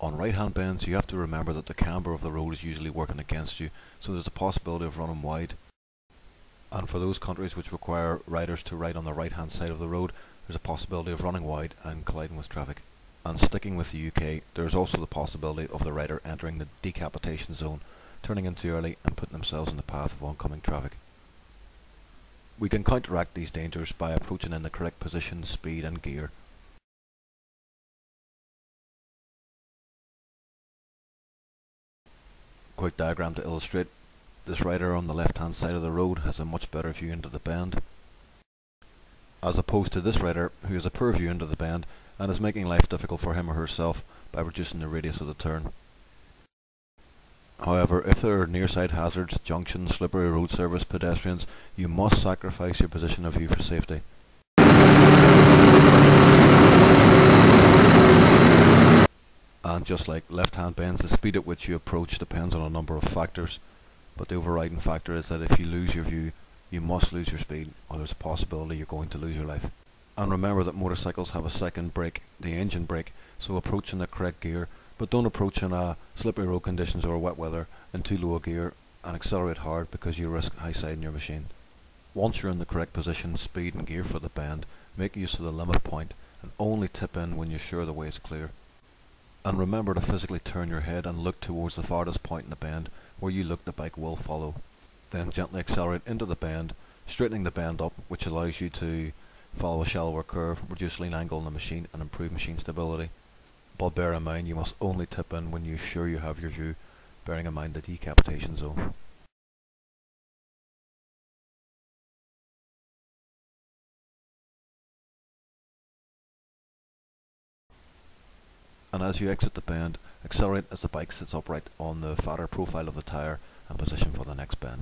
On right hand bends you have to remember that the camber of the road is usually working against you, so there's a possibility of running wide. And for those countries which require riders to ride on the right hand side of the road, there's a possibility of running wide and colliding with traffic. And sticking with the UK, there's also the possibility of the rider entering the Decapitation Zone, turning in too early and putting themselves in the path of oncoming traffic. We can counteract these dangers by approaching in the correct position, speed and gear. Quick diagram to illustrate. This rider on the left hand side of the road has a much better view into the bend, as opposed to this rider who has a poor view into the bend and is making life difficult for him or herself by reducing the radius of the turn. However, if there are near-side hazards, junctions, slippery road surface, pedestrians, you must sacrifice your position of view for safety. And just like left-hand bends, the speed at which you approach depends on a number of factors, but the overriding factor is that if you lose your view, you must lose your speed, or there's a possibility you're going to lose your life. And remember that motorcycles have a second brake, the engine brake, so approach in the correct gear, but don't approach in slippery road conditions or wet weather in too low a gear and accelerate hard because you risk high-siding your machine. Once you're in the correct position, speed and gear for the bend, make use of the limit point and only tip in when you're sure the way is clear. And remember to physically turn your head and look towards the farthest point in the bend. Where you look, the bike will follow. Then gently accelerate into the bend, straightening the bend up, which allows you to follow a shallower curve, reduce lean angle in the machine and improve machine stability. But bear in mind you must only tip in when you're sure you have your view, bearing in mind the decapitation zone. And as you exit the bend, accelerate as the bike sits upright on the fatter profile of the tyre and position for the next bend.